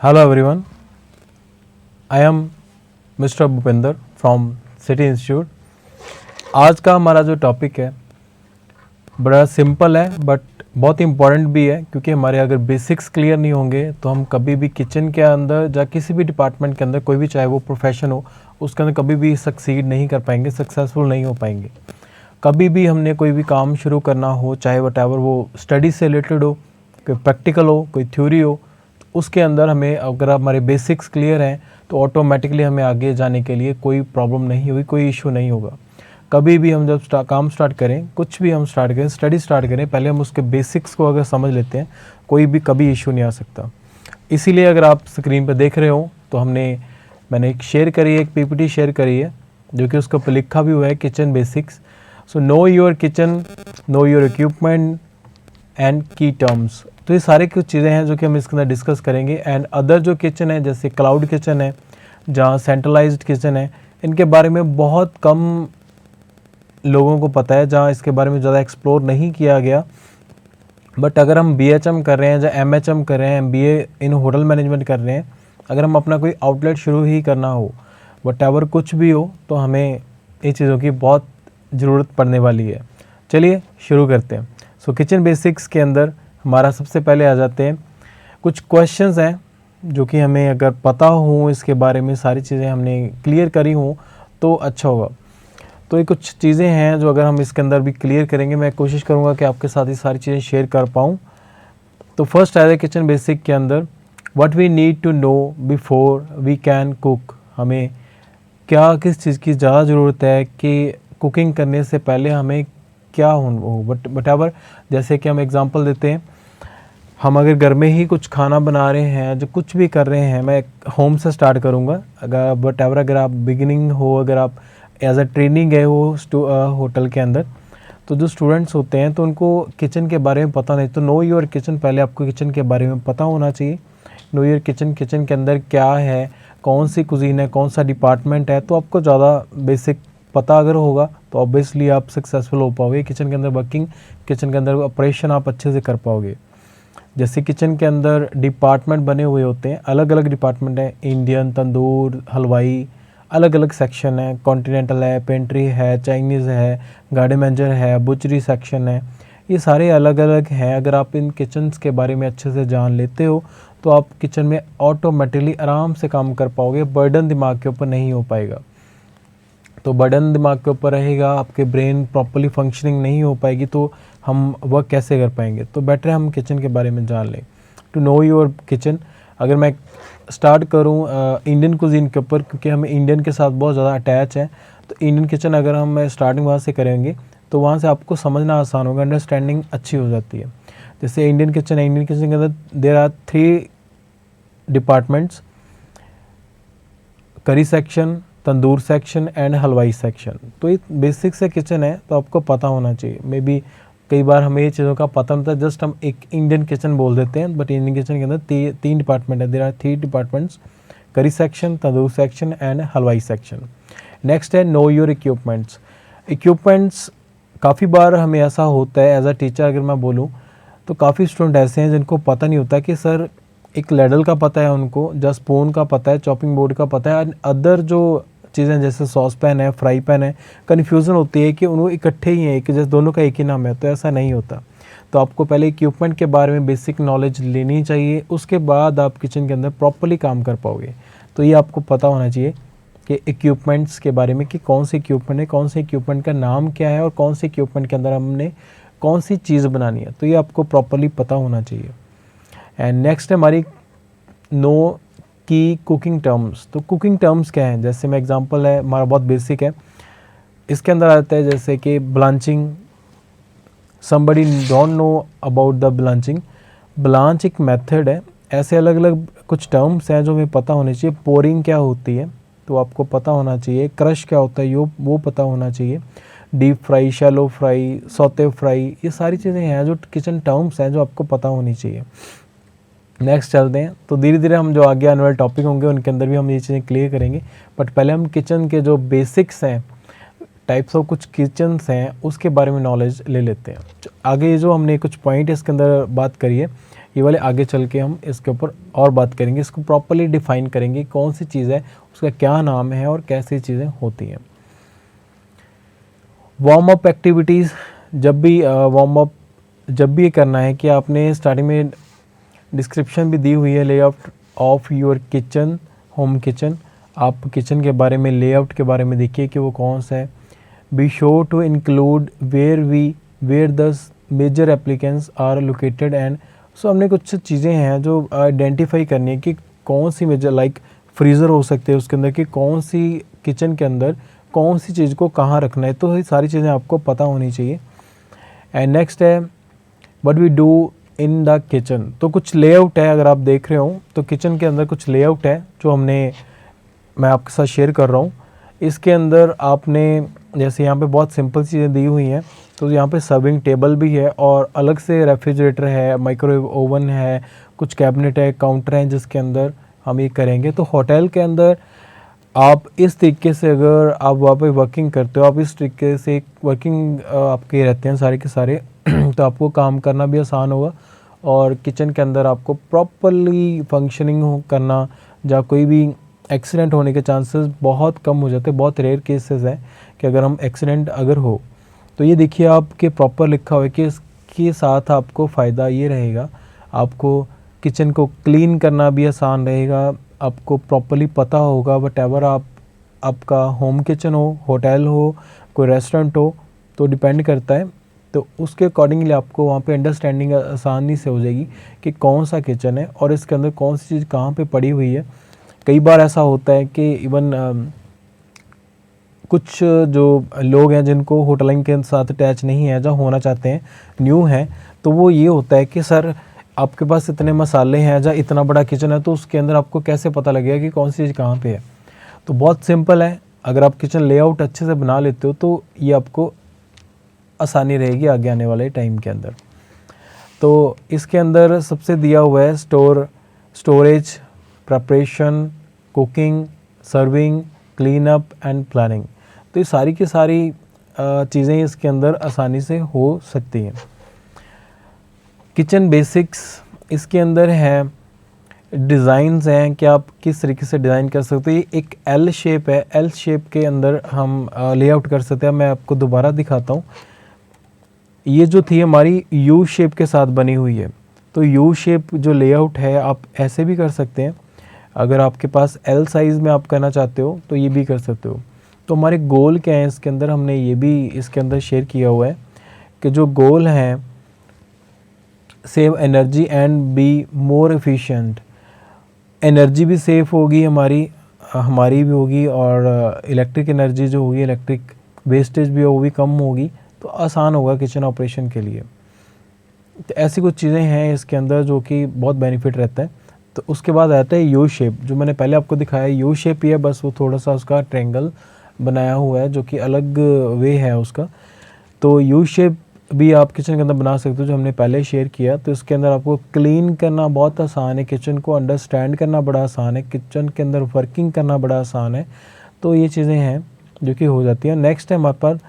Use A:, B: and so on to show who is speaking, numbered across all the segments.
A: Hello everyone, I am Mr. Bhupendra from city institute. आज का हमारा जो टॉपिक है बड़ा सिंपल है बट बहुत इम्पॉर्टेंट भी है, क्योंकि हमारे अगर बेसिक्स क्लियर नहीं होंगे तो हम कभी भी किचन के अंदर या किसी भी डिपार्टमेंट के अंदर, कोई भी चाहे वो प्रोफेशन हो, उसके अंदर कभी भी सक्सीड नहीं कर पाएंगे, सक्सेसफुल नहीं हो पाएंगे। कभी भी हमने कोई भी काम शुरू करना हो, चाहे वटेवर वो स्टडी से रिलेटेड हो, कोई प्रैक्टिकल हो, कोई थ्योरी हो, उसके अंदर हमें अगर हमारे बेसिक्स क्लियर हैं तो ऑटोमेटिकली हमें आगे जाने के लिए कोई प्रॉब्लम नहीं होगी, कोई इशू नहीं होगा। कभी भी हम जब काम स्टार्ट करें, कुछ भी हम स्टार्ट करें, स्टडी स्टार्ट करें, पहले हम उसके बेसिक्स को अगर समझ लेते हैं, कोई भी कभी इशू नहीं आ सकता। इसीलिए अगर आप स्क्रीन पर देख रहे हो तो मैंने एक शेयर करी है, एक पीपीटी शेयर करी है, जो कि उसके ऊपर लिखा भी हुआ है kitchen basics. So know your kitchen, know your equipment and की टर्म्स। तो ये सारे कुछ चीज़ें हैं जो कि हम इसके अंदर डिस्कस करेंगे। एंड अदर जो किचन है, जैसे क्लाउड किचन है, जहाँ सेंट्रलाइज्ड किचन है, इनके बारे में बहुत कम लोगों को पता है, जहाँ इसके बारे में ज़्यादा एक्सप्लोर नहीं किया गया। बट अगर हम BHM कर रहे हैं या MHM कर रहे हैं, MBA इन होटल मैनेजमेंट कर रहे हैं, अगर हम अपना कोई आउटलेट शुरू ही करना हो, वटेवर कुछ भी हो, तो हमें इन चीज़ों की बहुत ज़रूरत पड़ने वाली है। चलिए शुरू करते हैं। सो किचन बेसिक्स के अंदर हमारा सबसे पहले आ जाते हैं कुछ क्वेश्चंस हैं जो कि हमें अगर पता हो, इसके बारे में सारी चीज़ें हमने क्लियर करी हों तो अच्छा होगा। तो ये कुछ चीज़ें हैं जो अगर हम इसके अंदर भी क्लियर करेंगे, मैं कोशिश करूँगा कि आपके साथ ये सारी चीज़ें शेयर कर पाऊँ। तो फर्स्ट है किचन बेसिक के अंदर, what we need to know before we can cook. हमें क्या किस चीज़ की ज़्यादा ज़रूरत है कि कुकिंग करने से पहले हमें क्या हो। वटेवर, जैसे कि हम एग्जांपल देते हैं, हम अगर घर में ही कुछ खाना बना रहे हैं, जो कुछ भी कर रहे हैं, मैं होम से स्टार्ट करूँगा। अगर वटेवर अगर आप बिगिनिंग हो, अगर आप एज अ ट्रेनिंग गए हो होटल के अंदर, तो जो स्टूडेंट्स होते हैं तो उनको किचन के बारे में पता नहीं। तो नो योर किचन, पहले आपको किचन के बारे में पता होना चाहिए। नो योर किचन, किचन के अंदर क्या है, कौन सी कुजीन है, कौन सा डिपार्टमेंट है, तो आपको ज़्यादा बेसिक पता अगर होगा तो ऑब्वियसली आप सक्सेसफुल हो पाओगे किचन के अंदर वर्किंग, किचन के अंदर ऑपरेशन आप अच्छे से कर पाओगे। जैसे किचन के अंदर डिपार्टमेंट बने हुए होते हैं, अलग अलग डिपार्टमेंट है, इंडियन, तंदूर, हलवाई, अलग अलग सेक्शन है, कॉन्टिनेंटल है, पेंट्री है, चाइनीज़ है, गार्डन मैनेजर है, बुचरी सेक्शन है, ये सारे अलग अलग हैं। अगर आप इन किचन्स के बारे में अच्छे से जान लेते हो तो आप किचन में ऑटोमेटिकली आराम से काम कर पाओगे, बर्डन दिमाग के ऊपर नहीं हो पाएगा। तो बर्डन दिमाग के ऊपर रहेगा, आपके ब्रेन प्रॉपर्ली फंक्शनिंग नहीं हो पाएगी, तो हम वर्क कैसे कर पाएंगे। तो बेटर है हम किचन के बारे में जान लें। टू नो योर किचन, अगर मैं स्टार्ट करूं इंडियन कुजीन के ऊपर, क्योंकि हमें इंडियन के साथ बहुत ज़्यादा अटैच है, तो इंडियन किचन अगर हम स्टार्टिंग वहाँ से करेंगे तो वहाँ से आपको समझना आसान होगा, अंडरस्टैंडिंग अच्छी हो जाती है। जैसे इंडियन किचन है, इंडियन किचन के अंदर देयर आर 3 डिपार्टमेंट्स, करी सेक्शन, तंदूर सेक्शन एंड हलवाई सेक्शन। तो ये बेसिक से किचन है, तो आपको पता होना चाहिए। मे बी कई बार हमें ये चीज़ों का पता नहीं होता, जस्ट हम एक इंडियन किचन बोल देते हैं, बट इंडियन किचन के अंदर 3 डिपार्टमेंट है, देयर आर 3 डिपार्टमेंट्स, करी सेक्शन, तंदूर सेक्शन एंड हलवाई सेक्शन। नेक्स्ट है नो योर इक्विपमेंट्स। इक्विपमेंट्स काफ़ी बार हमें ऐसा होता है, एज अ टीचर अगर मैं बोलूँ तो काफ़ी स्टूडेंट ऐसे हैं जिनको पता नहीं होता कि सर एक लैडल का पता है उनको, जस्ट स्पून का पता है, चॉपिंग बोर्ड का पता है, अदर जो चीज़ें जैसे सॉस पैन है, फ्राई पैन है, कन्फ्यूज़न होती है कि उनको इकट्ठे ही हैं, कि जैसे दोनों का एक ही नाम है, तो ऐसा नहीं होता। तो आपको पहले इक्विपमेंट के बारे में बेसिक नॉलेज लेनी चाहिए, उसके बाद आप किचन के अंदर प्रॉपर्ली काम कर पाओगे। तो ये आपको पता होना चाहिए कि इक्विपमेंट्स के बारे में, कि कौन से इक्विपमेंट है, कौन से इक्विपमेंट का नाम क्या है, और कौन से इक्विपमेंट के अंदर हमने कौन सी चीज़ बनानी है, तो ये आपको प्रॉपर्ली पता होना चाहिए। एंड नेक्स्ट है हमारी नो की कुकिंग टर्म्स। तो कुकिंग टर्म्स क्या हैं, जैसे मैं एग्जांपल है हमारा बहुत बेसिक है, इसके अंदर आता है जैसे कि blanching. Somebody don't know about the blanching, blanch एक मेथड है। ऐसे अलग अलग कुछ टर्म्स हैं जो हमें पता होने चाहिए। पोरिंग क्या होती है तो आपको पता होना चाहिए। क्रश क्या होता है वो पता होना चाहिए। Deep fry, shallow fry, sauté fry, ये सारी चीज़ें हैं जो किचन टर्म्स हैं जो आपको पता होनी चाहिए। नेक्स्ट चलते हैं, तो धीरे धीरे हम जो आगे आने वाले टॉपिक होंगे उनके अंदर भी हम ये चीज़ें क्लियर करेंगे, बट पहले हम किचन के जो बेसिक्स हैं, टाइप्स ऑफ कुछ किचन्स हैं, उसके बारे में नॉलेज ले लेते हैं। आगे जो हमने कुछ पॉइंट इसके अंदर बात करी है ये वाले आगे चल के हम इसके ऊपर और बात करेंगे, इसको प्रॉपरली डिफाइन करेंगे कौन सी चीज़ है, उसका क्या नाम है और कैसी चीज़ें होती हैं। वार्म अप एक्टिविटीज़, जब भी ये करना है कि आपने स्टार्टिंग में डिस्क्रिप्शन भी दी हुई है layout of your kitchen, home kitchen. आप किचन के बारे में, लेआउट के बारे में देखिए कि वो कौन सा है। Be sure to include where the major applicants are located and so हमने कुछ चीज़ें हैं जो आइडेंटिफाई करनी है कि कौन सी मेजर, लाइक फ्रीज़र हो सकते हैं उसके अंदर, कि कौन सी किचन के अंदर कौन सी चीज़ को कहाँ रखना है, तो ये सारी चीज़ें आपको पता होनी चाहिए। एंड नेक्स्ट है what we do in the kitchen. तो कुछ लेआउट है, अगर आप देख रहे हो तो किचन के अंदर कुछ लेआउट है जो मैं आपके साथ शेयर कर रहा हूँ। इसके अंदर आपने जैसे यहाँ पे बहुत सिंपल चीज़ें दी हुई हैं, तो यहाँ पे सर्विंग टेबल भी है और अलग से रेफ्रिजरेटर है, माइक्रोवेव ओवन है, कुछ कैबिनेट है, काउंटर है जिसके अंदर हम ये करेंगे। तो होटल के अंदर आप इस तरीके से, अगर आप वहाँ पे वर्किंग करते हो, आप इस तरीके से वर्किंग आपके रहते हैं सारे के सारे तो आपको काम करना भी आसान होगा और किचन के अंदर आपको प्रॉपरली फंक्शनिंग करना, जहाँ कोई भी एक्सीडेंट होने के चांसेस बहुत कम हो जाते हैं। बहुत रेयर केसेस हैं कि अगर हम एक्सीडेंट अगर हो तो ये देखिए आपके प्रॉपर लिखा हुआ है कि इसके साथ आपको फ़ायदा ये रहेगा, आपको किचन को क्लीन करना भी आसान रहेगा, आपको प्रॉपरली पता होगा व्हाटएवर आपका होम किचन हो, होटल हो, कोई रेस्टोरेंट हो, तो डिपेंड करता है। तो उसके अकॉर्डिंगली आपको वहाँ पे अंडरस्टैंडिंग आसानी से हो जाएगी कि कौन सा किचन है और इसके अंदर कौन सी चीज़ कहाँ पे पड़ी हुई है। कई बार ऐसा होता है कि इवन कुछ जो लोग हैं जिनको होटलिंग के साथ अटैच नहीं है, जो होना चाहते हैं, न्यू हैं, तो वो ये होता है कि सर आपके पास इतने मसाले हैं, जहाँ इतना बड़ा किचन है, तो उसके अंदर आपको कैसे पता लगेगा कि कौन सी चीज़ कहाँ पे है। तो बहुत सिंपल है, अगर आप किचन लेआउट अच्छे से बना लेते हो तो ये आपको आसानी रहेगी आगे आने वाले टाइम के अंदर। तो इसके अंदर सबसे दिया हुआ है storage, preparation, cooking, serving, clean up and planning. तो ये सारी की सारी चीज़ें इसके अंदर आसानी से हो सकती हैं। किचन बेसिक्स, इसके अंदर है डिज़ाइंस हैं कि आप किस तरीके से डिज़ाइन कर सकते हो। ये एक एल शेप है, एल शेप के अंदर हम लेआउट कर सकते हैं। मैं आपको दोबारा दिखाता हूँ। ये जो थी हमारी यू शेप के साथ बनी हुई है, तो यू शेप जो लेआउट है आप ऐसे भी कर सकते हैं। अगर आपके पास एल साइज़ में आप करना चाहते हो तो ये भी कर सकते हो। तो हमारे गोल क्या है इसके अंदर, हमने ये भी इसके अंदर शेयर किया हुआ है कि जो गोल हैं, save energy and be more efficient. Energy भी सेव होगी हमारी भी होगी और इलेक्ट्रिक एनर्जी जो होगी, इलेक्ट्रिक वेस्टेज भी वो भी कम होगी, तो आसान होगा किचन ऑपरेशन के लिए। तो ऐसी कुछ चीज़ें हैं इसके अंदर जो कि बहुत बेनिफिट रहता है। तो उसके बाद आता है यू शेप, जो मैंने पहले आपको दिखाया यू शेप ही है, बस वो थोड़ा सा उसका ट्रायंगल बनाया हुआ है जो कि अलग वे है उसका। तो यू शेप भी आप किचन के अंदर बना सकते हो, जो हमने पहले शेयर किया। तो इसके अंदर आपको क्लीन करना बहुत आसान है, किचन को अंडरस्टैंड करना बड़ा आसान है, किचन के अंदर वर्किंग करना बड़ा आसान है। तो ये चीज़ें हैं जो कि हो जाती हैं। नेक्स्ट है हमारे पास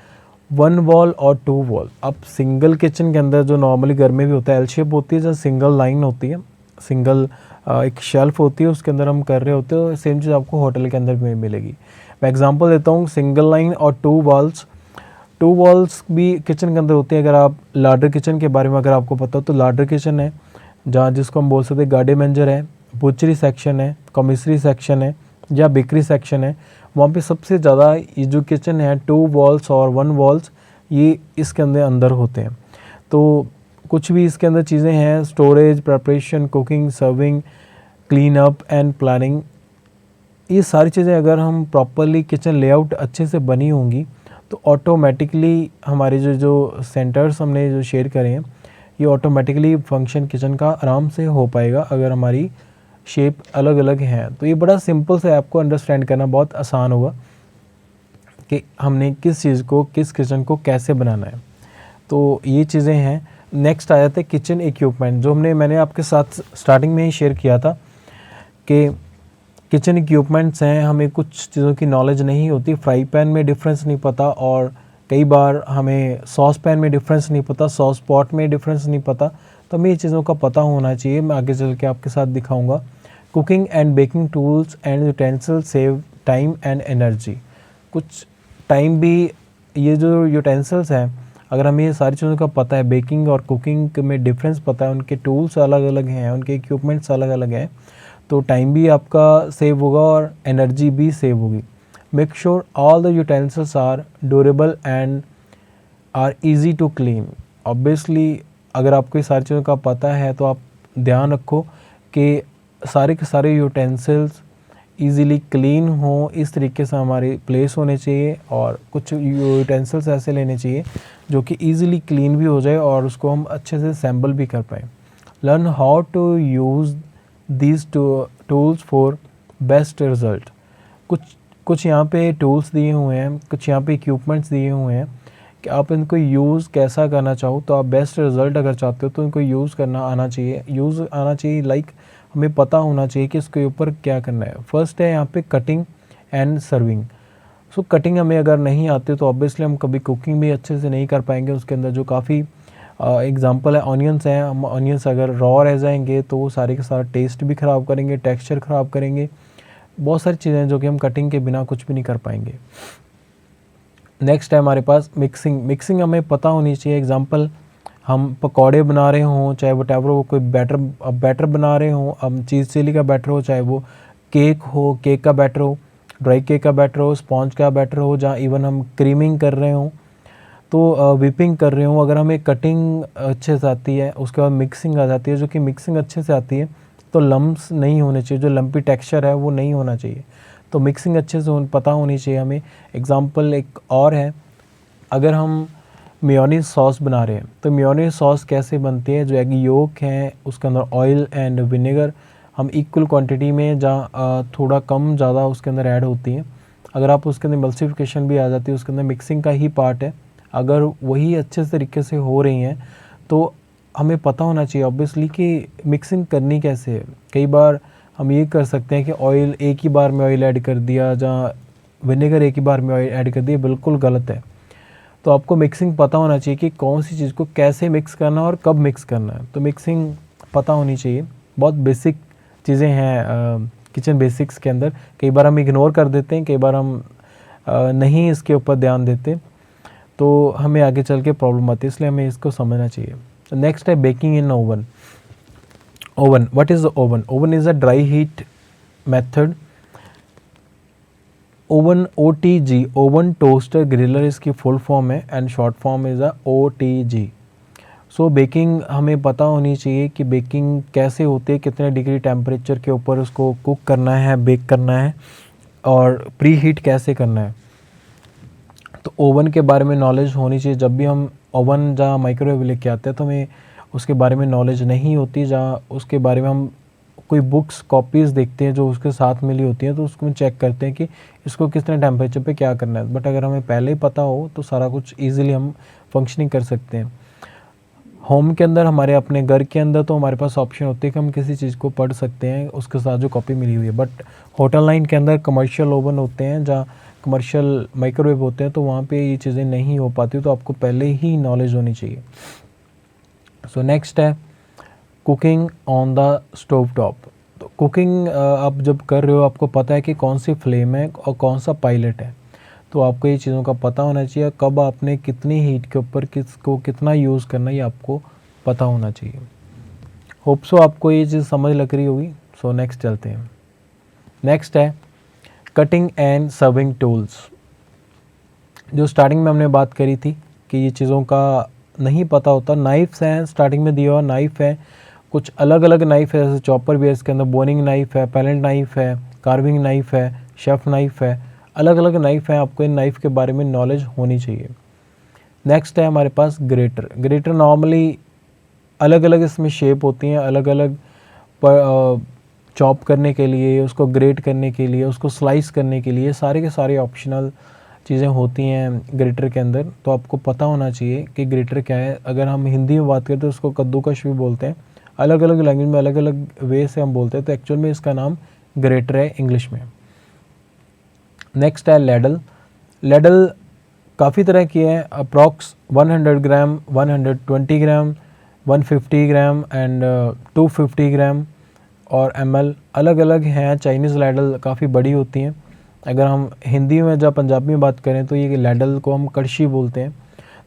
A: वन वॉल और टू वॉल। अब सिंगल किचन के अंदर जो नॉर्मली घर में भी होता है, एल शेप होती है, जो सिंगल लाइन होती है, सिंगल एक शेल्फ होती है, उसके अंदर हम कर रहे होते हैं। सेम चीज़ आपको होटल के अंदर भी मिलेगी। मैं एग्जांपल देता हूँ, सिंगल लाइन और टू वॉल्स भी किचन के अंदर होती है। अगर आप लार्डर किचन के बारे में अगर आपको पता हो तो लार्डर किचन है जहाँ जिसको हम बोल सकते हैं गार्डन मेंजर है, बुचरी सेक्शन है, कॉमिसरी सेक्शन है या बेकरी सेक्शन है। वहाँ पे सबसे ज़्यादा ये जो किचन है 2 वॉल्स और 1 वॉल्स ये इसके अंदर होते हैं। तो कुछ भी इसके अंदर चीज़ें हैं, storage, preparation, cooking, serving, clean up and planning, ये सारी चीज़ें अगर हम प्रॉपरली किचन लेआउट अच्छे से बनी होंगी तो ऑटोमेटिकली हमारे जो सेंटर्स हमने जो शेयर करे हैं ये ऑटोमेटिकली फंक्शन किचन का आराम से हो पाएगा अगर हमारी शेप अलग अलग हैं। तो ये बड़ा सिंपल से आपको अंडरस्टैंड करना बहुत आसान होगा कि हमने किस चीज़ को, किस किचन को कैसे बनाना है। तो ये चीज़ें हैं। नेक्स्ट आ जाते हैं किचन इक्विपमेंट, जो मैंने आपके साथ स्टार्टिंग में ही शेयर किया था कि किचन इक्विपमेंट्स हैं, हमें कुछ चीज़ों की नॉलेज नहीं होती, फ्राई पैन में डिफरेंस नहीं पता और कई बार हमें सॉस पैन में डिफरेंस नहीं पता, सॉस पॉट में डिफरेंस नहीं पता, तो हमें ये चीज़ों का पता होना चाहिए। मैं आगे चल के आपके साथ दिखाऊंगा। Cooking and baking tools and utensils save time and energy. कुछ टाइम भी, ये जो यूटेंसिल्स हैं, अगर हमें ये सारी चीज़ों का पता है, बेकिंग और कुकिंग में डिफरेंस पता है, उनके टूल्स अलग अलग हैं, उनके इक्विपमेंट्स अलग अलग हैं, तो टाइम भी आपका सेव होगा और एनर्जी भी सेव होगी। Make sure all the utensils are durable and are easy to clean. Obviously अगर आपको ये सारी चीज़ों का पता है तो आप ध्यान रखो कि सारे के सारे यूटेंसिल्स ईज़िली क्लीन हो, इस तरीके से हमारे प्लेस होने चाहिए। और कुछ यूटेंसिल्स ऐसे लेने चाहिए जो कि ईज़िली क्लीन भी हो जाए और उसको हम अच्छे से असेंबल भी कर पाएँ। Learn how to use these tools for best result. कुछ यहाँ पे टूल्स दिए हुए हैं, कुछ यहाँ पे इक्विपमेंट्स दिए हुए हैं कि आप इनको यूज़ कैसा करना चाहो, तो आप बेस्ट रिज़ल्ट अगर चाहते हो तो इनको यूज़ करना आना चाहिए। यूज़ आना चाहिए लाइक हमें पता होना चाहिए कि इसके ऊपर क्या करना है। फर्स्ट है यहाँ पे cutting and serving. So cutting हमें अगर नहीं आती तो ऑब्वियसली हम कभी कुकिंग भी अच्छे से नहीं कर पाएंगे। उसके अंदर जो काफ़ी एग्जांपल है, ऑनियंस हैं, हम ऑनियंस अगर रॉ रह जाएंगे तो वो सारे के सारा टेस्ट भी ख़राब करेंगे, टेक्सचर ख़राब करेंगे, बहुत सारी चीज़ें जो कि हम कटिंग के बिना कुछ भी नहीं कर पाएंगे। नेक्स्ट है हमारे पास मिक्सिंग। मिक्सिंग हमें पता होनी चाहिए। एग्जांपल, हम पकौड़े बना रहे हों, चाहे वो टैबर हो, कोई बैटर बना रहे हों, हम चीज़ चिली का बैटर हो, चाहे वो केक हो, केक का बैटर हो, ड्राई केक का बैटर हो, स्पॉन्ज का बैटर हो, जहाँ इवन हम क्रीमिंग कर रहे हों, तो विपिंग कर रहे हों, अगर हमें कटिंग अच्छे से आती है, उसके बाद मिक्सिंग आ जाती है, जो कि मिक्सिंग अच्छे से आती है तो लम्प्स नहीं होने चाहिए, जो लम्पी टेक्सचर है वो नहीं होना चाहिए। तो मिक्सिंग अच्छे से पता होनी चाहिए हमें। एग्जांपल एक और है, अगर हम मेयोनीज सॉस बना रहे हैं तो मेयोनीज सॉस कैसे बनती है, जो एग योक है उसके अंदर ऑयल एंड विनेगर हम इक्वल क्वांटिटी में, जहाँ थोड़ा कम ज़्यादा उसके अंदर ऐड होती हैं। अगर आप उसके अंदर मल्सिफिकेशन भी आ जाती है, उसके अंदर मिक्सिंग का ही पार्ट है, अगर वही अच्छे तरीके से हो रही हैं तो हमें पता होना चाहिए ऑब्वियसली कि मिक्सिंग करनी कैसे है। कई बार हम ये कर सकते हैं कि ऑयल एक ही बार में ऑयल ऐड कर दिया, जहाँ विनेगर एक ही बार में ऑयल ऐड कर दिया, बिल्कुल गलत है। तो आपको मिक्सिंग पता होना चाहिए कि कौन सी चीज़ को कैसे मिक्स करना है और कब मिक्स करना है, तो मिक्सिंग पता होनी चाहिए। बहुत बेसिक चीज़ें हैं किचन बेसिक्स के अंदर, कई बार हम इग्नोर कर देते हैं, कई बार हम नहीं इसके ऊपर ध्यान देते, तो हमें आगे चल के प्रॉब्लम आती है, इसलिए हमें इसको समझना चाहिए। नेक्स्ट है baking in oven. Oven, what is the oven? Oven is a dry heat method. Oven OTG, oven toaster griller इसकी फुल फॉर्म है and short form is a OTG। So baking हमें पता होनी चाहिए कि बेकिंग कैसे होती है, कितने डिग्री टेम्परेचर के ऊपर उसको कुक करना है, बेक करना है, और प्री हीट कैसे करना है। तो ओवन के बारे में नॉलेज होनी चाहिए। जब भी हम ओवन जहाँ माइक्रोवेव लेके आते हैं तो हमें उसके बारे में नॉलेज नहीं होती, जहाँ उसके बारे में हम कोई बुक्स कॉपीज़ देखते हैं जो उसके साथ मिली होती हैं, तो उसको चेक करते हैं कि इसको कितने टेम्परेचर पे क्या करना है। बट अगर हमें पहले ही पता हो तो सारा कुछ ईजिली हम फंक्शनिंग कर सकते हैं। होम के अंदर, हमारे अपने घर के अंदर, तो हमारे पास ऑप्शन होती है कि हम किसी चीज़ को पढ़ सकते हैं उसके साथ जो कॉपी मिली हुई है। बट होटल लाइन के अंदर कमर्शियल ओवन होते हैं, जहाँ कमर्शियल माइक्रोवेव होते हैं, तो वहाँ पे ये चीज़ें नहीं हो पाती, तो आपको पहले ही नॉलेज होनी चाहिए। सो नेक्स्ट है cooking on the stove top. तो कुकिंग आप जब कर रहे हो, आपको पता है कि कौन सी फ्लेम है और कौन सा पायलट है, तो आपको ये चीज़ों का पता होना चाहिए। कब आपने कितनी हीट के ऊपर किसको कितना यूज़ करना है, ये आपको पता होना चाहिए। होप सो आपको ये चीज़ समझ लग रही होगी। सो नेक्स्ट चलते हैं। नेक्स्ट है कटिंग एंड सर्विंग टूल्स। जो स्टार्टिंग में हमने बात करी थी कि ये चीज़ों का नहीं पता होता। नाइफ्स हैं, स्टार्टिंग में दिया हुआ नाइफ है, कुछ अलग अलग नाइफ है, जैसे चॉपर भी है, इसके अंदर बोनिंग नाइफ है, पैलेट नाइफ है, कार्विंग नाइफ है, शेफ नाइफ है, अलग अलग नाइफ है। आपको इन नाइफ के बारे में नॉलेज होनी चाहिए। नेक्स्ट है हमारे पास ग्रेटर। ग्रेटर नॉर्मली अलग अलग इसमें शेप होती हैं, अलग अलग पर चॉप करने के लिए, उसको ग्रेट करने के लिए, उसको स्लाइस करने के लिए, सारे के सारे ऑप्शनल चीज़ें होती हैं ग्रेटर के अंदर। तो आपको पता होना चाहिए कि ग्रेटर क्या है। अगर हम हिंदी में बात करें तो उसको कद्दूकश भी बोलते हैं, अलग अलग लैंग्वेज में अलग अलग वे से हम बोलते हैं, तो एक्चुअल में इसका नाम ग्रेटर है इंग्लिश में। नेक्स्ट है लैडल। लैडल काफ़ी तरह की हैं, approx 100 gram, 120 gram, 150 gram and 250 ग्राम और ml अलग अलग हैं। चाइनीज़ लैडल काफ़ी बड़ी होती हैं। अगर हम हिंदी में या पंजाबी में बात करें तो ये लैडल को हम कड़छी बोलते हैं।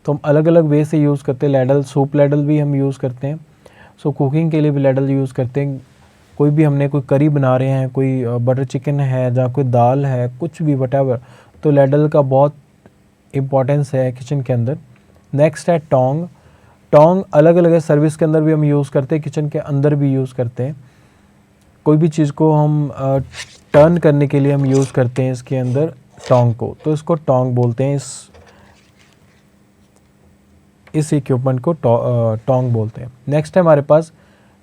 A: तो हम अलग अलग वे से यूज़ करते हैं लैडल। सूप लैडल भी हम यूज़ करते हैं, सो कुकिंग के लिए भी लैडल यूज़ करते हैं। कोई भी हमने कोई करी बना रहे हैं, कोई बटर चिकन है या कोई दाल है, कुछ भी वटेवर, तो लैडल का बहुत इम्पोर्टेंस है किचन के अंदर। नेक्स्ट है टोंग। टोंग अलग अलग है, सर्विस के अंदर भी हम यूज़ करते हैं, किचन के अंदर भी यूज़ करते हैं। कोई भी चीज़ को हम टर्न करने के लिए हम यूज़ करते हैं इसके अंदर टोंग को, तो इसको टोंग बोलते हैं। इस इक्विपमेंट को टोंग बोलते हैं। नेक्स्ट है हमारे पास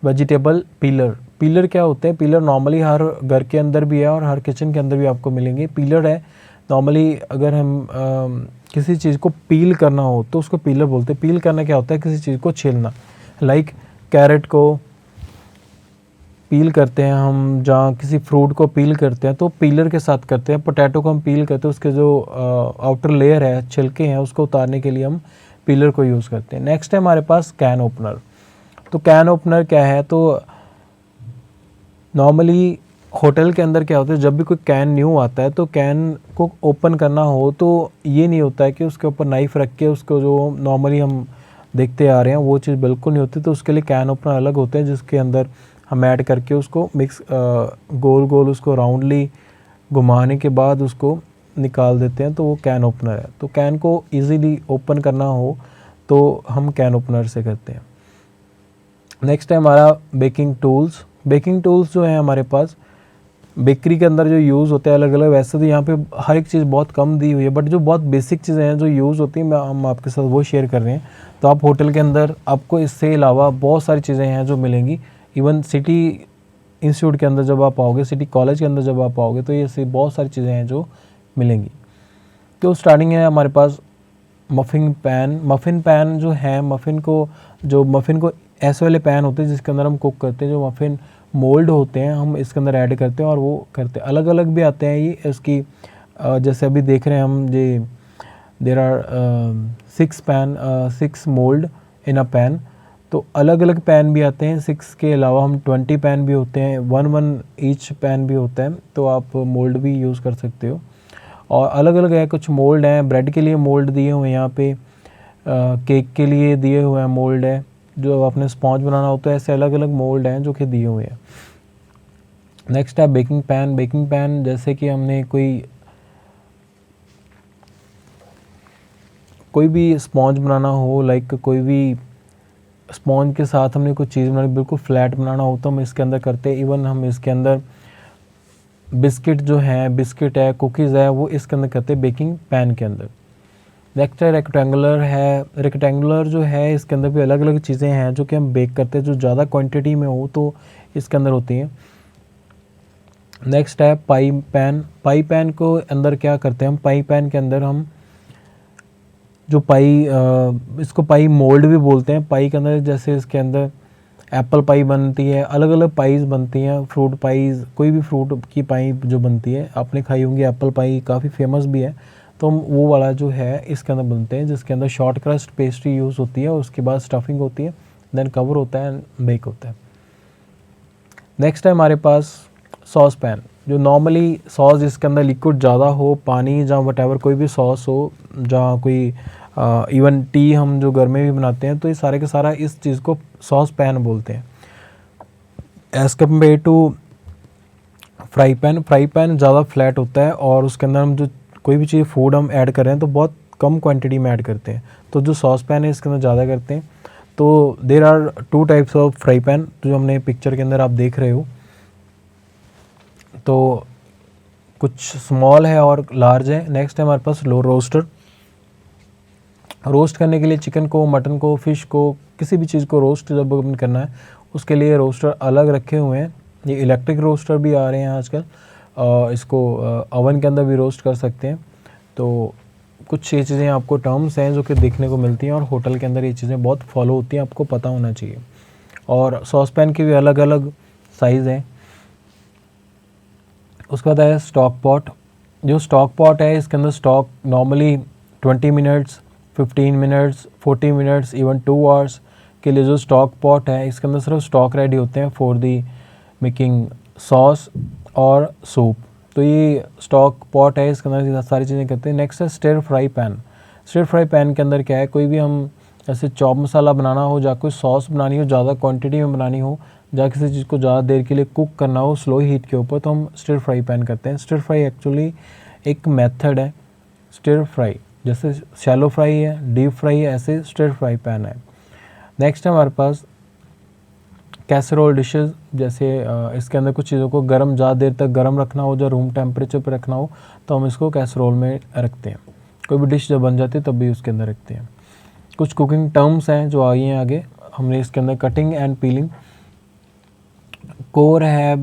A: वेजिटेबल पीलर। पीलर क्या होते हैं? पीलर नॉर्मली हर घर के अंदर भी है और हर किचन के अंदर भी आपको मिलेंगे। पीलर है नॉर्मली, अगर हम किसी चीज़ को पील करना हो तो उसको पीलर बोलते हैं। पील करना क्या होता है? किसी चीज़ को छीलना। लाइक कैरेट को पील करते हैं हम, जहाँ किसी फ्रूट को पील करते हैं तो पीलर के साथ करते हैं। पोटैटो को हम पील करते हैं, उसके जो आउटर लेयर है, छिलके हैं, उसको उतारने के लिए हम पीलर को यूज़ करते हैं। नेक्स्ट है हमारे पास कैन ओपनर। तो कैन ओपनर क्या है? तो नॉर्मली होटल के अंदर क्या होता है, जब भी कोई कैन न्यू आता है तो कैन को ओपन करना हो तो ये नहीं होता है कि उसके ऊपर नाइफ़ रख के उसको, जो नॉर्मली हम देखते आ रहे हैं वो चीज़ बिल्कुल नहीं होती। तो उसके लिए कैन ओपनर अलग होते हैं, जिसके अंदर हम ऐड करके उसको मिक्स गोल गोल उसको राउंडली घुमाने के बाद उसको निकाल देते हैं, तो वो कैन ओपनर है। तो कैन को इजीली ओपन करना हो तो हम कैन ओपनर से करते हैं। नेक्स्ट है हमारा बेकिंग टूल्स। बेकिंग टूल्स जो है हमारे पास बेकरी के अंदर जो यूज़ होते हैं अलग अलग, वैसे तो यहाँ पे हर एक चीज़ बहुत कम दी हुई है, बट जो बहुत बेसिक चीज़ें हैं जो यूज़ होती हैं हम आपके साथ वो शेयर कर रहे हैं। तो आप होटल के अंदर आपको इससे अलावा बहुत सारी चीज़ें हैं जो मिलेंगी। इवन सिटी इंस्टीट्यूट के अंदर जब आप आओगे, सिटी कॉलेज के अंदर जब आप आओगे, तो ये से बहुत सारी चीज़ें हैं जो मिलेंगी। तो स्टार्टिंग है हमारे पास मफ़िन पैन। मफ़िन पैन जो है, मफ़िन को ऐसे वाले पैन होते हैं जिसके अंदर हम कुक करते हैं। जो मफ़िन मोल्ड होते हैं हम इसके अंदर ऐड करते हैं और वो करते हैं। अलग अलग भी आते हैं ये इसकी, जैसे अभी देख रहे हैं हम, ये there are 6 mould in a pan. तो अलग अलग पैन भी आते हैं। 6 के अलावा हम 20 पैन भी होते हैं, 1 ईच पैन भी होता है, तो आप मोल्ड भी यूज़ कर सकते हो। और अलग अलग है, कुछ मोल्ड हैं, ब्रेड के लिए मोल्ड दिए हुए हैं यहाँ पे, केक के लिए दिए हुए हैं मोल्ड है, जो आपने स्पॉन्ज बनाना होता है, ऐसे अलग अलग मोल्ड हैं जो कि दिए हुए हैं। नेक्स्ट है बेकिंग पैन। बेकिंग पैन जैसे कि हमने कोई भी स्पॉन्ज बनाना हो, लाइक कोई भी स्पॉन्ज के साथ हमने कोई चीज़ बनानी, बिल्कुल फ्लैट बनाना हो तो हम इसके अंदर करते हैं। इवन हम इसके अंदर बिस्किट है, कुकीज़ है, वो इसके अंदर करते हैं बेकिंग पैन के अंदर। नेक्स्ट है रेक्टेंगुलर है। रेक्टेंगुलर जो है इसके अंदर भी अलग अलग चीज़ें हैं जो कि हम बेक करते हैं, जो ज़्यादा क्वांटिटी में हो तो इसके अंदर होती हैं। नेक्स्ट है पाई पैन। पाई पैन को अंदर क्या करते हैं हम, पाई पैन के अंदर हम जो इसको पाई मोल्ड भी बोलते हैं। पाई के अंदर जैसे इसके अंदर एप्पल पाई बनती है, अलग अलग पाईज़ बनती हैं, फ्रूट पाईज़, कोई भी फ्रूट की पाई जो बनती है आपने खाई होंगी। एप्पल पाई काफ़ी फेमस भी है, तो हम वो वाला जो है इसके अंदर बनते हैं, जिसके अंदर शॉर्ट क्रस्ट पेस्ट्री यूज़ होती है, उसके बाद स्टफिंग होती है, देन कवर होता है एंड बेक होता है। नेक्स्ट है हमारे पास सॉस पैन। जो नॉर्मली सॉस इसके अंदर लिक्विड ज़्यादा हो, पानी जहाँ वटेवर कोई भी सॉस हो, जहाँ कोई इवन टी हम जो घर में भी बनाते हैं, तो ये सारे के सारा इस चीज़ को सॉस पैन बोलते हैं। As compare to fry pan, fry pan ज़्यादा फ्लैट होता है और उसके अंदर हम जो कोई भी चीज़ फूड हम ऐड कर रहे हैं तो बहुत कम क्वांटिटी में ऐड करते हैं। तो जो सॉस पैन है इसके अंदर ज़्यादा करते हैं। तो there are 2 types of fry pan जो हमने पिक्चर के अंदर आप देख रहे हो। तो कुछ स्मॉल है और लार्ज है। नेक्स्ट है हमारे पास लो रोस्टर। रोस्ट करने के लिए चिकन को, मटन को, फ़िश को, किसी भी चीज़ को रोस्ट जब करना है उसके लिए रोस्टर अलग रखे हुए हैं। ये इलेक्ट्रिक रोस्टर भी आ रहे हैं आजकल, इसको ओवन के अंदर भी रोस्ट कर सकते हैं। तो कुछ ये चीज़ें आपको टर्म्स हैं जो कि देखने को मिलती हैं और होटल के अंदर ये चीज़ें बहुत फॉलो होती हैं, आपको पता होना चाहिए। और सॉस पैन के भी अलग अलग साइज़ हैं। उसके बाद है स्टॉक पॉट। जो स्टॉक पॉट है इसके अंदर stock normally 20 minutes, 15 minutes, 40 minutes, even 2 hours के लिए जो स्टॉक पॉट है, इसके अंदर सिर्फ स्टॉक रेडी होते हैं फॉर दी मेकिंग सॉस और सूप। तो ये स्टॉक पॉट है, इसके अंदर सारी चीज़ें करते हैं। नेक्स्ट है stir fry pan. Stir fry pan के अंदर क्या है, कोई भी हम ऐसे चॉप मसाला बनाना हो, या कोई सॉस बनानी हो, ज़्यादा क्वांटिटी में बनानी हो, या किसी चीज़ को ज़्यादा देर के लिए कुक करना हो स्लो हीट के ऊपर, तो हम स्टिर फ्राई पैन करते हैं। स्टिर फ्राई एक्चुअली एक मेथड है स्टिर फ्राई, जैसे शैलो फ्राई है, डीप फ्राई है, ऐसे स्टिर फ्राई पैन है। नेक्स्ट है हमारे पास कैसरोल डिशेस, जैसे इसके अंदर कुछ चीज़ों को गर्म ज़्यादा देर तक गर्म रखना हो, जो रूम टेम्परेचर पर रखना हो, तो हम इसको कैसरोल में रखते हैं। कोई भी डिश जब बन जाती है तब भी उसके अंदर रखते हैं। कुछ कुकिंग टर्म्स हैं जो आई हैं आगे, हमने इसके अंदर कटिंग एंड पीलिंग, कोर है,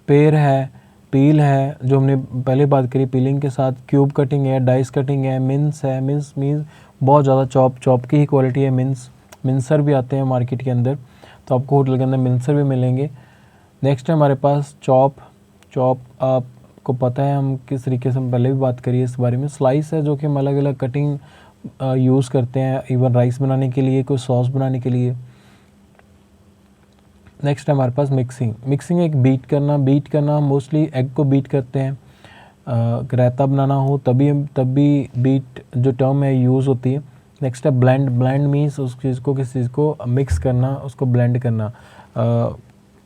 A: पेर है, पील है, जो हमने पहले बात करी पीलिंग के साथ, क्यूब कटिंग है, डाइस कटिंग है, मिन्स है। मिन्स मीन्स बहुत ज़्यादा चॉप की ही क्वालिटी है। मिन्सर भी आते हैं मार्केट के अंदर, तो आपको होटल के अंदर मिन्सर भी मिलेंगे। नेक्स्ट है हमारे पास चॉप आपको पता है हम किस तरीके से, हम पहले भी बात करी इस बारे में। स्लाइस है, जो कि हम अलग अलग कटिंग यूज़ करते हैं, इवन राइस बनाने के लिए, कोई सॉस बनाने के लिए। नेक्स्ट है हमारे पास मिक्सिंग एक बीट करना मोस्टली एग को बीट करते हैं। रायता बनाना हो तभी बीट जो टर्म है यूज़ होती है। नेक्स्ट है ब्लेंड मीन्स उस चीज़ को, किसी चीज़ को मिक्स करना, उसको ब्लेंड करना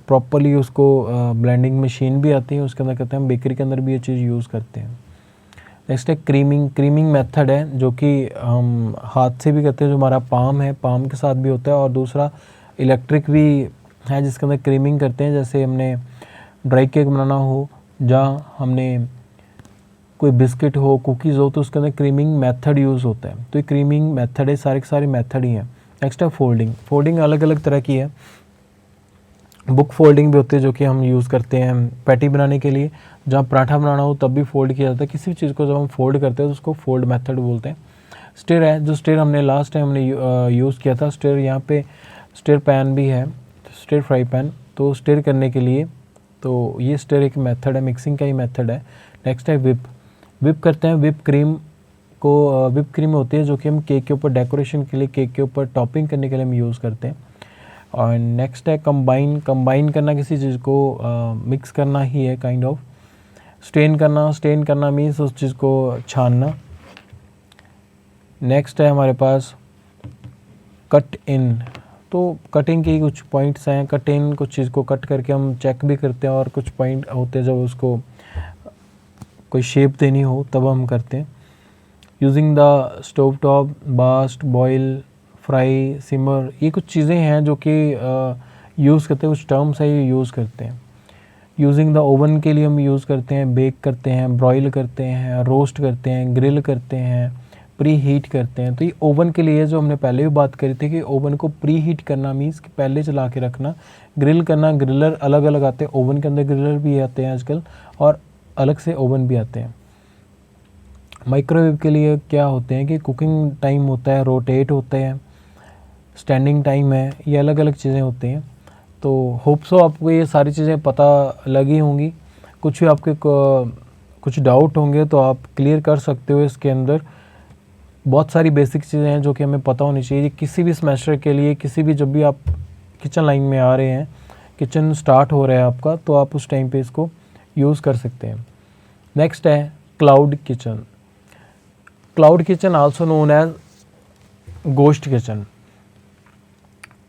A: प्रॉपरली, उसको ब्लेंडिंग मशीन भी आती है, उसके अंदर करते हैं। हम बेकरी के अंदर भी ये चीज़ यूज़ करते हैं। नेक्स्ट है क्रीमिंग मेथड है, जो कि हम हाथ से भी करते हैं, जो हमारा पाम है, पाम के साथ भी होता है। और दूसरा इलेक्ट्रिक भी है, जिसके अंदर क्रीमिंग करते हैं। जैसे हमने ड्राई केक बनाना हो, जहाँ हमने कोई बिस्किट हो, कुकीज़ हो, तो उसके अंदर क्रीमिंग मेथड यूज़ होता है। तो ये क्रीमिंग मेथड है, सारे के सारे मेथड ही हैं। नेक्स्ट है फोल्डिंग अलग अलग तरह की है। बुक फोल्डिंग भी होती है, जो कि हम यूज़ करते हैं पैटी बनाने के लिए, जहाँ पराठा बनाना हो तब भी फोल्ड किया जाता है। किसी भी चीज़ को जब हम फोल्ड करते हैं तो उसको फोल्ड मेथड बोलते हैं। स्टिर है, जो स्टिर हमने लास्ट टाइम हमने यूज़ किया था। स्टिर यहाँ पे स्टिर पैन भी है, स्टिर फ्राई पैन, तो स्टिर करने के लिए, तो ये स्टिर एक मेथड है, मिक्सिंग का ही मेथड है। नेक्स्ट है विप करते हैं। विप क्रीम होती है, जो कि हम केक के ऊपर डेकोरेशन के लिए, केक के ऊपर टॉपिंग करने के लिए हम यूज़ करते हैं। और नेक्स्ट है कंबाइन करना, किसी चीज़ को मिक्स करना ही है काइंड ऑफ। स्टेन करना मीन्स उस चीज़ को छानना। नेक्स्ट है हमारे पास कट इन, तो कटिंग के कुछ पॉइंट्स हैं। कट इन, कुछ चीज़ को कट करके हम चेक भी करते हैं, और कुछ पॉइंट होते हैं जब उसको कोई शेप देनी हो तब हम करते हैं। Using the stove top, baste, boil, fry, simmer, ये कुछ चीज़ें हैं जो कि यूज़ करते हैं, कुछ टर्म्स है ये यूज़ करते हैं। यूजिंग द ओवन के लिए हम यूज़ करते हैं, बेक करते हैं, ब्रॉयल करते हैं, रोस्ट करते हैं, ग्रिल करते हैं, प्री हीट करते हैं। तो ये ओवन के लिए, जो हमने पहले भी बात करी थी कि ओवन को प्री हीट करना मीन्स कि पहले चला के रखना। ग्रिल करना, ग्रिलर अलग अलग आते हैं, ओवन के अंदर ग्रिलर भी आते हैं आजकल, और अलग से ओवन भी आते हैं। माइक्रोवेव के लिए क्या होते हैं कि कुकिंग टाइम होता है, रोटेट होते हैं, स्टैंडिंग टाइम है, ये अलग अलग चीज़ें होती हैं। तो होप सो आपको ये सारी चीज़ें पता लगी होंगी। कुछ भी आपके कुछ डाउट होंगे तो आप क्लियर कर सकते हो। इसके अंदर बहुत सारी बेसिक चीज़ें हैं जो कि हमें पता होनी चाहिए किसी भी सेमेस्टर के लिए। किसी भी, जब भी आप किचन लाइन में आ रहे हैं, किचन स्टार्ट हो रहा है आपका, तो आप उस टाइम पे इसको यूज़ कर सकते हैं। नेक्स्ट है cloud kitchen also known as ghost kitchen.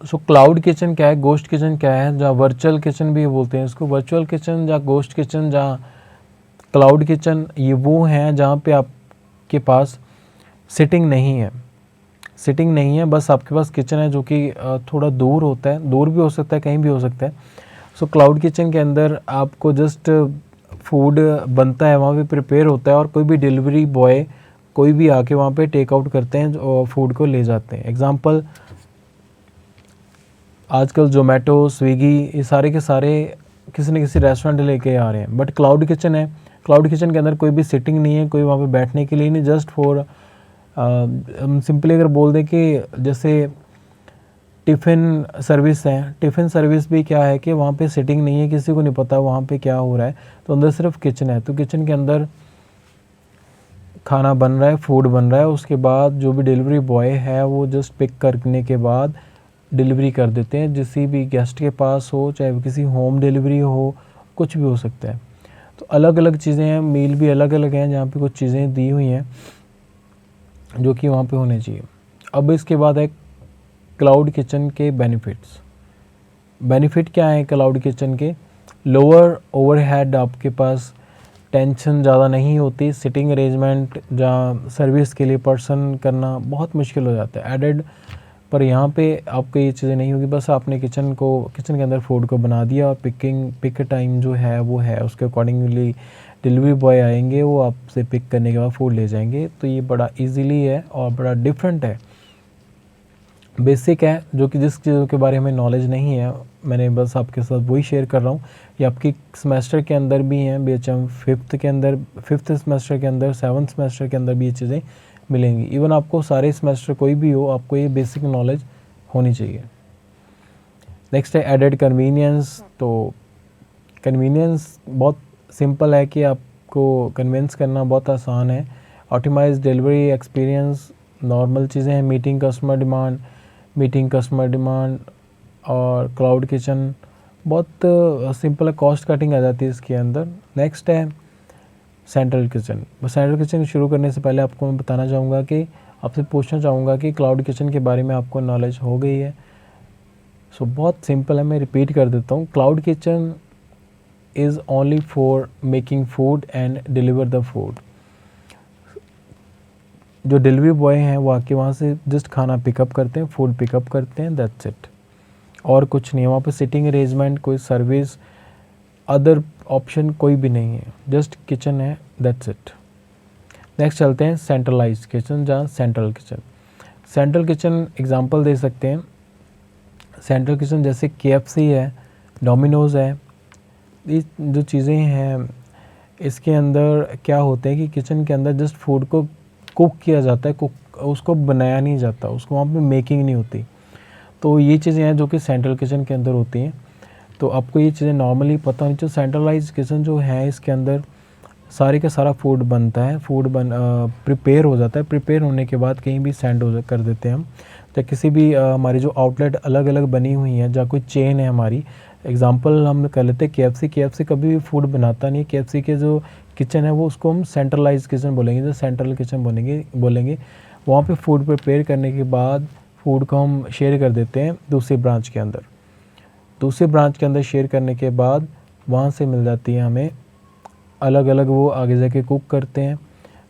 A: So cloud kitchen क्या है, गोस्ट किचन क्या है, जहाँ वर्चुअल किचन भी बोलते हैं इसको। वर्चुअल किचन या गोस्ट किचन, जहाँ क्लाउड किचन, ये वो हैं जहाँ पे आपके पास सिटिंग नहीं है, बस आपके पास किचन है जो कि थोड़ा दूर होता है, दूर भी हो सकता है, कहीं भी हो सकता है। सो क्लाउड किचन के अंदर आपको जस्ट फूड बनता है, वहाँ पे प्रिपेयर होता है, और कोई भी डिलीवरी बॉय कोई भी आके वहाँ पे टेक आउट करते हैं और फूड को ले जाते हैं। एग्जांपल, आजकल जोमेटो, स्विगी, ये सारे के सारे किसी न किसी रेस्टोरेंट लेके आ रहे हैं। बट क्लाउड किचन है, क्लाउड किचन के अंदर कोई भी सिटिंग नहीं है, कोई वहाँ पे बैठने के लिए नहीं, जस्ट फॉर हम सिंपली अगर बोल दें कि जैसे टिफ़िन सर्विस है, टिफ़िन सर्विस भी क्या है कि वहाँ पे सिटिंग नहीं है, किसी को नहीं पता वहाँ पे क्या हो रहा है, तो अंदर सिर्फ किचन है। तो किचन के अंदर खाना बन रहा है, फूड बन रहा है, उसके बाद जो भी डिलीवरी बॉय है वो जस्ट पिक करने के बाद डिलीवरी कर देते हैं, जिस भी गेस्ट के पास हो, चाहे वो किसी होम डिलीवरी हो, कुछ भी हो सकता है। तो अलग अलग चीज़ें हैं, मील भी अलग अलग हैं, जहाँ पे कुछ चीज़ें दी हुई हैं जो कि वहाँ पे होने चाहिए। अब इसके बाद है क्लाउड किचन के बेनिफिट्स। बेनिफिट क्या है क्लाउड किचन के? लोअर ओवरहेड, आपके पास टेंशन ज़्यादा नहीं होती, सिटिंग अरेंजमेंट जहाँ सर्विस के लिए पर्सन करना बहुत मुश्किल हो जाता है एडेड, पर यहाँ पे आपको ये चीज़ें नहीं होगी। बस आपने किचन के अंदर फूड को बना दिया और पिक टाइम जो है वो है, उसके अकॉर्डिंगली डिलीवरी बॉय आएंगे, वो आपसे पिक करने के बाद फूड ले जाएंगे। तो ये बड़ा इजीली है और बड़ा डिफरेंट है, बेसिक है, जो कि जिस चीज़ों के बारे में नॉलेज नहीं है, मैंने बस आपके साथ वही शेयर कर रहा हूँ। ये आपकी सेमेस्टर के अंदर भी हैं, BHM फिफ्थ सेमेस्टर के अंदर, 7th सेमेस्टर के अंदर भी ये चीज़ें मिलेंगी। इवन आपको सारे सेमेस्टर कोई भी हो, आपको ये बेसिक नॉलेज होनी चाहिए। नेक्स्ट है एडेड कन्वीनियंस। तो कन्वीनियंस बहुत सिंपल है कि आपको कन्विंस करना बहुत आसान है। ऑप्टिमाइज डिलीवरी एक्सपीरियंस, नॉर्मल चीज़ें हैं, मीटिंग कस्टमर डिमांड और क्लाउड किचन बहुत सिंपल है, कॉस्ट कटिंग आ जाती है इसके अंदर। नेक्स्ट है सेंट्रल किचन। सेंट्रल किचन शुरू करने से पहले आपको मैं बताना चाहूँगा कि आपसे पूछना चाहूँगा कि क्लाउड किचन के बारे में आपको नॉलेज हो गई है? सो बहुत सिंपल है, मैं रिपीट कर देता हूँ। Cloud kitchen is only for making food and deliver the food. जो डिलीवरी बॉय हैं वो आके वहाँ से जस्ट खाना पिकअप करते हैं, फूड पिकअप करते हैं, दैट्स इट। और कुछ नहीं है वहाँ पे, सिटिंग अरेंजमेंट, कोई सर्विस, अदर ऑप्शन कोई भी नहीं है, जस्ट किचन है, दैट्स इट। नेक्स्ट चलते हैं सेंट्रलाइज किचन, जहाँ सेंट्रल किचन एग्जांपल दे सकते हैं। सेंट्रल किचन जैसे KFC है, डोमिनोज़ है, ये जो चीज़ें हैं इसके अंदर क्या होता है कि किचन के अंदर जस्ट फूड को कुक किया जाता है, उसको बनाया नहीं जाता, उसको वहाँ पे मेकिंग नहीं होती। तो ये चीज़ें हैं जो कि सेंट्रल किचन के अंदर होती हैं। तो आपको ये चीज़ें नॉर्मली पता होनी चाहिए। सेंट्रलाइज किचन जो है इसके अंदर सारे का सारा फूड बनता है, प्रिपेयर हो जाता है, प्रिपेयर होने के बाद कहीं भी सेंड कर देते हैं हम। तो किसी भी हमारी जो आउटलेट अलग अलग बनी हुई हैं, जहाँ कोई चेन है हमारी, एग्जांपल हम कर लेते हैं KFC कभी भी फूड बनाता नहीं है। KFC के जो किचन है वो उसको हम सेंट्रलाइज किचन बोलेंगे, जो सेंट्रल किचन बोलेंगे। वहाँ पे फूड प्रिपेयर करने के बाद फूड को हम शेयर कर देते हैं दूसरे ब्रांच के अंदर शेयर करने के बाद वहाँ से मिल जाती है हमें अलग अलग, वो आगे जाके कुक करते हैं,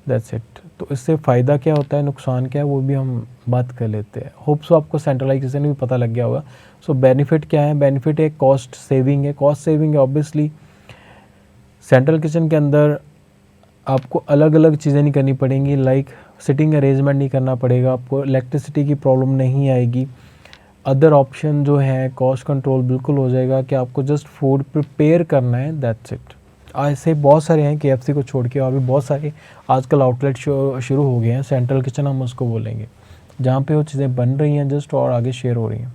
A: दैट्स इट। तो इससे फ़ायदा क्या होता है, नुकसान क्या है, वो भी हम बात कर लेते हैं। होप सो आपको सेंट्रलाइजेशन भी पता लग गया होगा। सो बेनिफिट क्या है? बेनिफिट है कॉस्ट सेविंग है ऑब्वियसली। सेंट्रल किचन के अंदर आपको अलग अलग चीज़ें नहीं करनी पड़ेंगी, लाइक सिटिंग अरेंजमेंट नहीं करना पड़ेगा, आपको इलेक्ट्रिसिटी की प्रॉब्लम नहीं आएगी। अदर ऑप्शन जो है कॉस्ट कंट्रोल बिल्कुल हो जाएगा कि आपको जस्ट फूड प्रिपेयर करना है, दैट्स इट। ऐसे बहुत सारे हैं KFC को छोड़ के, और भी बहुत सारे आजकल आउटलेट शुरू हो गए हैं, सेंट्रल किचन हम उसको बोलेंगे, जहाँ पे वो चीज़ें बन रही हैं जस्ट और आगे शेयर हो रही हैं।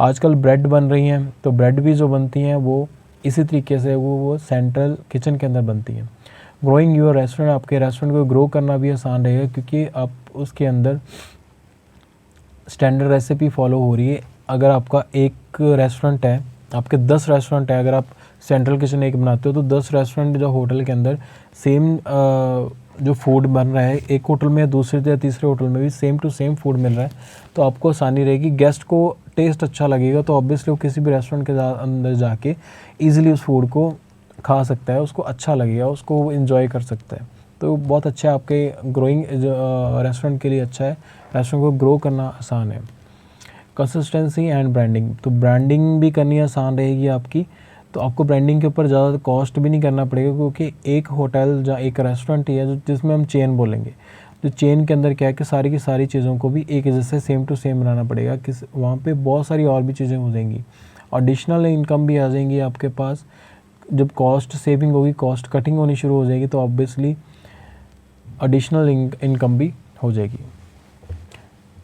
A: आजकल ब्रेड बन रही हैं, तो ब्रेड भी जो बनती हैं वो इसी तरीके से वो सेंट्रल किचन के अंदर बनती हैं। ग्रोइंग योर रेस्टोरेंट, आपके रेस्टोरेंट को ग्रो करना भी आसान रहेगा, क्योंकि आप उसके अंदर स्टैंडर्ड रेसिपी फॉलो हो रही है। अगर आपका एक रेस्टोरेंट है, आपके 10 रेस्टोरेंट है, अगर आप सेंट्रल किचन एक बनाते हो तो 10 रेस्टोरेंट जो होटल के अंदर सेम जो फूड बन रहा है, एक होटल में दूसरे या तीसरे होटल में भी सेम टू सेम फूड मिल रहा है, तो आपको आसानी रहेगी, गेस्ट को टेस्ट अच्छा लगेगा, तो ऑब्वियसली वो किसी भी रेस्टोरेंट के अंदर जाके ईजिली उस फूड को खा सकता है, उसको अच्छा लगेगा, उसको वो इन्जॉय कर सकता है। तो बहुत अच्छा है, आपके ग्रोइंग रेस्टोरेंट के लिए अच्छा है, रेस्टोरेंट को ग्रो करना आसान है। कंसिस्टेंसी एंड ब्रांडिंग, तो ब्रांडिंग भी करनी आसान रहेगी आपकी, तो आपको ब्रांडिंग के ऊपर ज़्यादा कॉस्ट भी नहीं करना पड़ेगा, क्योंकि एक होटल या एक रेस्टोरेंट ही है जिसमें हम चेन बोलेंगे, जो चेन के अंदर क्या है कि सारी की सारी चीज़ों को भी एक जैसे सेम टू सेम बनाना पड़ेगा, किस वहाँ पे बहुत सारी और भी चीज़ें हो जाएंगी, एडिशनल इनकम भी आ जाएंगी आपके पास। जब कॉस्ट सेविंग होगी, कॉस्ट कटिंग होनी शुरू हो जाएगी, तो ऑब्वियसली एडिशनल इनकम भी हो जाएगी।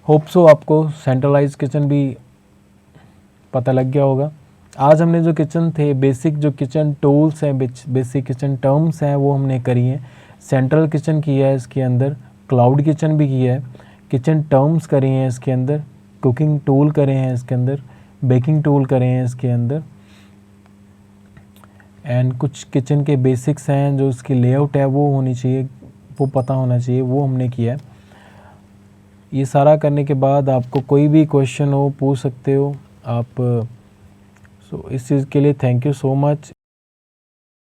A: होप सो आपको सेंट्रलाइज किचन भी पता लग गया होगा। आज हमने जो किचन थे, बेसिक जो किचन टूल्स हैं, बेसिक किचन टर्म्स हैं, वो हमने करी हैं। सेंट्रल किचन किया है इसके अंदर, क्लाउड किचन भी किया है, किचन टर्म्स करे हैं इसके अंदर, कुकिंग टूल करे हैं इसके अंदर, बेकिंग टूल करे हैं इसके अंदर, एंड कुछ किचन के बेसिक्स हैं जो इसकी लेआउट है वो होनी चाहिए, वो पता होना चाहिए, वो हमने किया है। ये सारा करने के बाद आपको कोई भी क्वेश्चन हो पूछ सकते हो आप। सो इस चीज़ के लिए थैंक यू सो मच।